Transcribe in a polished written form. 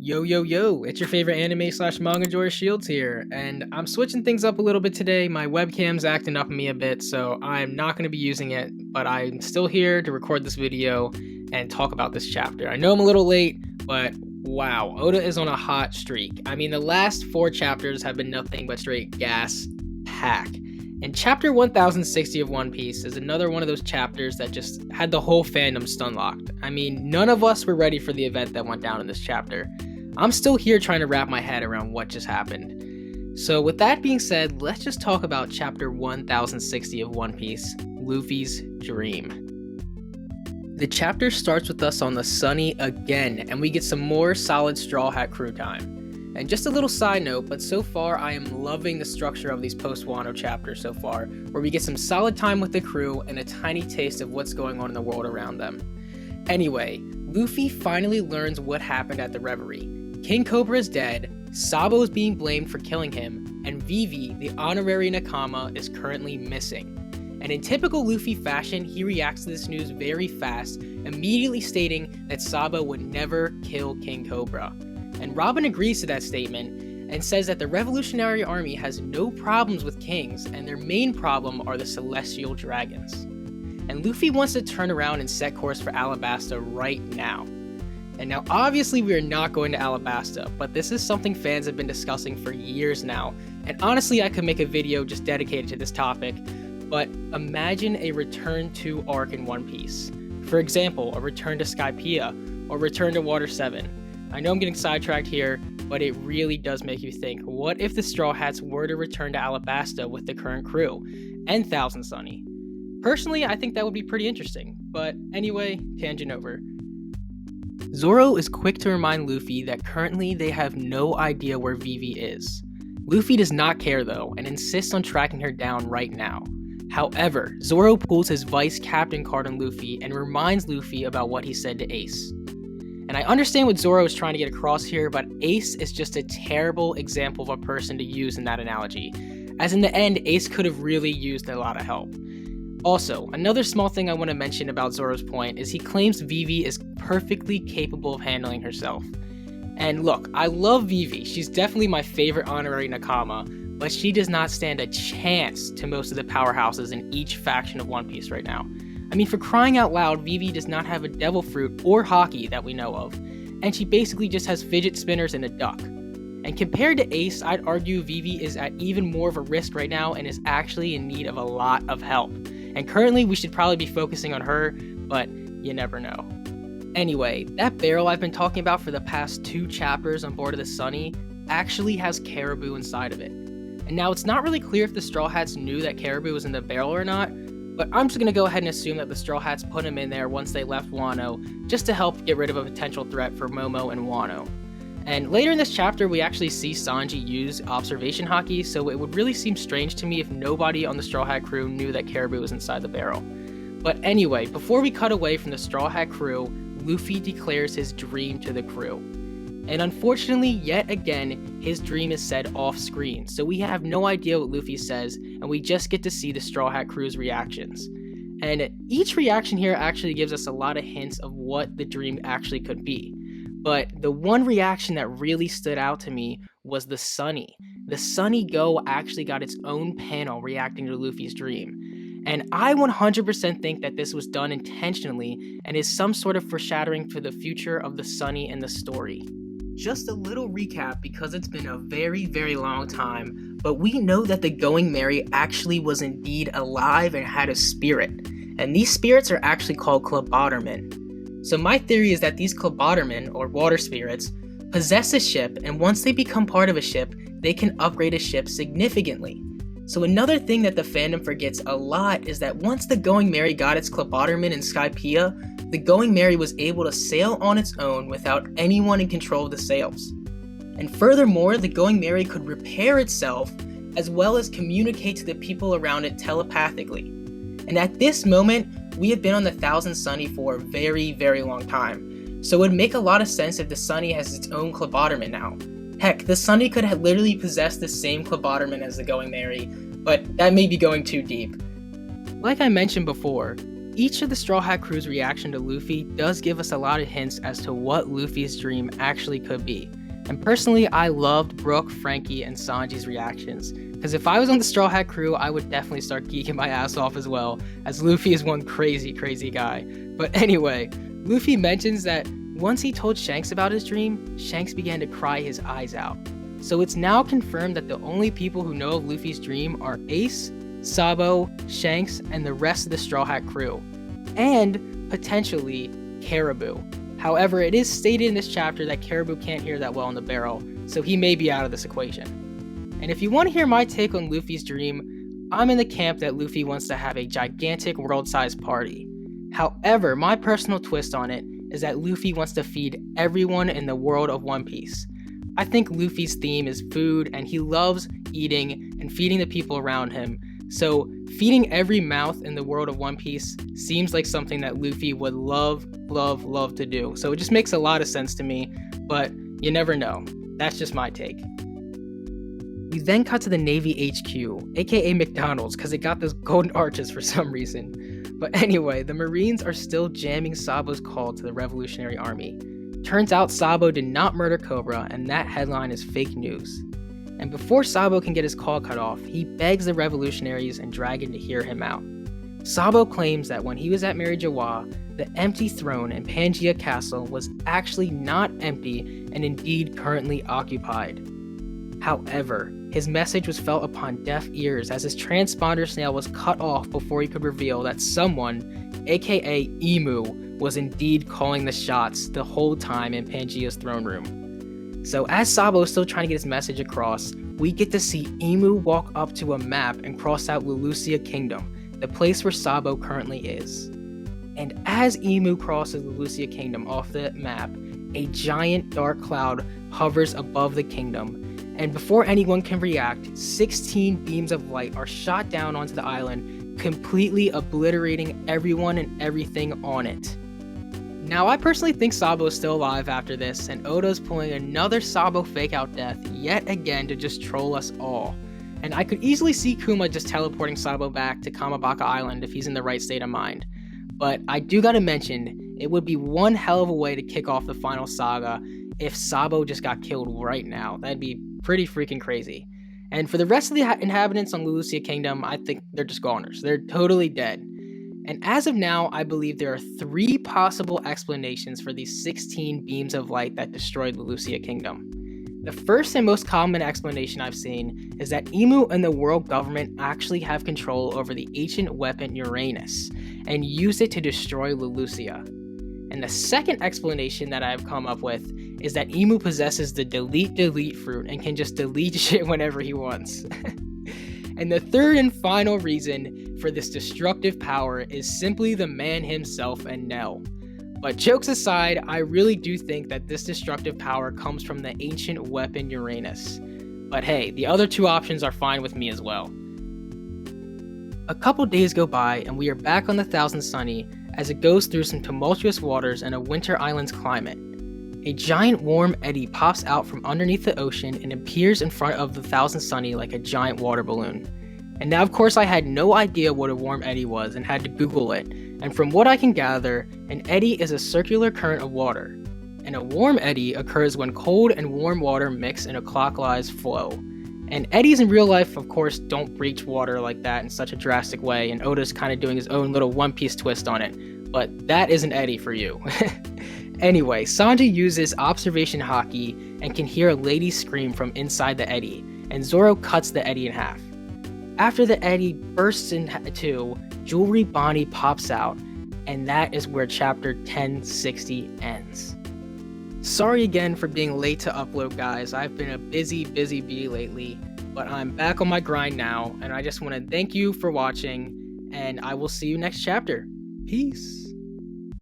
Yo, yo, yo, it's your favorite anime slash manga enjoyer Shields here, and I'm switching things up a little bit today. My webcam's acting up on me a bit, so I'm not going to be using it, but I'm still here to record this video and talk about this chapter. I know I'm a little late, but wow, Oda is on a hot streak. I mean, the last 4 chapters have been nothing but straight gas pack. And chapter 1060 of One Piece is another one of those chapters that just had the whole fandom stun-locked. I mean, none of us were ready for the event that went down in this chapter. I'm still here trying to wrap my head around what just happened. So with that being said, let's just talk about chapter 1060 of One Piece, Luffy's Dream. The chapter starts with us on the Sunny again, and we get some more solid Straw Hat crew time. And just a little side note, but so far I am loving the structure of these post-Wano chapters so far, where we get some solid time with the crew and a tiny taste of what's going on in the world around them. Anyway, Luffy finally learns what happened at the Reverie. King Cobra is dead, Sabo is being blamed for killing him, and Vivi, the honorary Nakama, is currently missing. And in typical Luffy fashion, he reacts to this news very fast, immediately stating that Sabo would never kill King Cobra. And Robin agrees to that statement and says that the Revolutionary Army has no problems with kings, and their main problem are the Celestial Dragons. And Luffy wants to turn around and set course for Alabasta right now. And now obviously we are not going to Alabasta, but this is something fans have been discussing for years now, and honestly I could make a video just dedicated to this topic, but imagine a return to arc in One Piece. For example, a return to Skypiea, or return to Water 7. I know I'm getting sidetracked here, but it really does make you think, what if the Straw Hats were to return to Alabasta with the current crew, and Thousand Sunny? Personally, I think that would be pretty interesting, but anyway, tangent over. Zoro is quick to remind Luffy that currently they have no idea where Vivi is. Luffy does not care though, and insists on tracking her down right now. However, Zoro pulls his vice captain card on Luffy and reminds Luffy about what he said to Ace. And I understand what Zoro is trying to get across here, but Ace is just a terrible example of a person to use in that analogy, as in the end, Ace could have really used a lot of help. Also, another small thing I want to mention about Zoro's point is he claims Vivi is perfectly capable of handling herself. And look, I love Vivi, she's definitely my favorite honorary Nakama, but she does not stand a chance to most of the powerhouses in each faction of One Piece right now. I mean, for crying out loud, Vivi does not have a devil fruit or haki that we know of, and she basically just has fidget spinners and a duck. And compared to Ace, I'd argue Vivi is at even more of a risk right now and is actually in need of a lot of help. And currently we should probably be focusing on her, but you never know. Anyway, that barrel I've been talking about for the past 2 chapters on board of the Sunny actually has Caribou inside of it. And now it's not really clear if the Straw Hats knew that Caribou was in the barrel or not, but I'm just going to go ahead and assume that the Straw Hats put him in there once they left Wano, just to help get rid of a potential threat for Momo and Wano. And later in this chapter, we actually see Sanji use observation haki, so it would really seem strange to me if nobody on the Straw Hat crew knew that Caribou was inside the barrel. But anyway, before we cut away from the Straw Hat crew, Luffy declares his dream to the crew. And unfortunately, yet again, his dream is said off-screen, so we have no idea what Luffy says, and we just get to see the Straw Hat crew's reactions. And each reaction here actually gives us a lot of hints of what the dream actually could be. But the one reaction that really stood out to me was the Sunny. The Sunny Go actually got its own panel reacting to Luffy's dream. And I 100% think that this was done intentionally and is some sort of foreshadowing for the future of the Sunny in the story. Just a little recap because it's been a very, very long time, but we know that the Going Merry actually was indeed alive and had a spirit. And these spirits are actually called Clobotermen. So my theory is that these Clobotermen, or water spirits, possess a ship, and once they become part of a ship, they can upgrade a ship significantly. So another thing that the fandom forgets a lot is that once the Going Merry got its Clobotermen in Skypiea, the Going Merry was able to sail on its own without anyone in control of the sails. And furthermore, the Going Merry could repair itself as well as communicate to the people around it telepathically. And at this moment, we have been on the Thousand Sunny for a very, very long time. So it would make a lot of sense if the Sunny has its own Cloboterman now. Heck, the Sunny could have literally possessed the same Cloboterman as the Going Merry, but that may be going too deep. Like I mentioned before, Each of the Straw Hat Crew's reaction to Luffy does give us a lot of hints as to what Luffy's dream actually could be. And personally, I loved Brook, Frankie, and Sanji's reactions, because if I was on the Straw Hat Crew, I would definitely start geeking my ass off as well, as Luffy is one crazy guy. But anyway, Luffy mentions that once he told Shanks about his dream, Shanks began to cry his eyes out. So it's now confirmed that the only people who know of Luffy's dream are Ace, Sabo, Shanks, and the rest of the Straw Hat Crew, and potentially Caribou. However, it is stated in this chapter that Caribou can't hear that well in the barrel, so he may be out of this equation. And if you want to hear my take on Luffy's dream, I'm in the camp that Luffy wants to have a gigantic world-sized party. However, my personal twist on it is that Luffy wants to feed everyone in the world of One Piece. I think Luffy's theme is food, and he loves eating and feeding the people around him. So feeding every mouth in the world of One Piece seems like something that Luffy would love to do. So it just makes a lot of sense to me, but you never know. That's just my take. We then cut to the Navy HQ, aka McDonald's, because it got those golden arches for some reason. But anyway, the Marines are still jamming Sabo's call to the Revolutionary Army. Turns out Sabo did not murder Cobra, and that headline is fake news. And before Sabo can get his call cut off, he begs the revolutionaries and Dragon to hear him out. Sabo claims that when he was at Mary Jawa, the empty throne in Pangaea Castle was actually not empty and indeed currently occupied. However, his message was felt upon deaf ears as his transponder snail was cut off before he could reveal that someone, aka Emu, was indeed calling the shots the whole time in Pangaea's throne room. So as Sabo is still trying to get his message across, we get to see Emu walk up to a map and cross out Lucia Kingdom, the place where Sabo currently is. And as Emu crosses Lucia Kingdom off the map, a giant dark cloud hovers above the kingdom, and before anyone can react, 16 beams of light are shot down onto the island, completely obliterating everyone and everything on it. Now, I personally think Sabo is still alive after this, and Oda's pulling another Sabo fake-out death yet again to just troll us all. And I could easily see Kuma just teleporting Sabo back to Kamabaka Island if he's in the right state of mind. But I do gotta mention, it would be one hell of a way to kick off the final saga if Sabo just got killed right now. That'd be pretty freaking crazy. And for the rest of the inhabitants on Lucia Kingdom, I think they're just goners. They're totally dead. And as of now, I believe there are 3 possible explanations for these 16 beams of light that destroyed the Lucia Kingdom. The first and most common explanation I've seen is that Emu and the world government actually have control over the ancient weapon Uranus and use it to destroy Lucia. And the second explanation that I've come up with is that Emu possesses the delete fruit and can just delete shit whenever he wants. And the third and final reason for this destructive power is simply the man himself and Nell. But jokes aside, I really do think that this destructive power comes from the ancient weapon Uranus. But hey, the other 2 options are fine with me as well. A couple days go by and we are back on the Thousand Sunny as it goes through some tumultuous waters in a winter island's climate. A giant warm eddy pops out from underneath the ocean and appears in front of the Thousand Sunny like a giant water balloon. And now of course I had no idea what a warm eddy was and had to Google it, and from what I can gather, an eddy is a circular current of water. And a warm eddy occurs when cold and warm water mix in a clockwise flow. And eddies in real life of course don't breach water like that in such a drastic way, and Oda's kind of doing his own little One Piece twist on it, but that is an eddy for you. Anyway, Sanji uses observation haki and can hear a lady scream from inside the eddy, and Zoro cuts the eddy in half. After the eddy bursts in two, Jewelry Bonnie pops out, and that is where chapter 1060 ends. Sorry again for being late to upload, guys. I've been a busy bee lately, but I'm back on my grind now, and I just want to thank you for watching, and I will see you next chapter. Peace.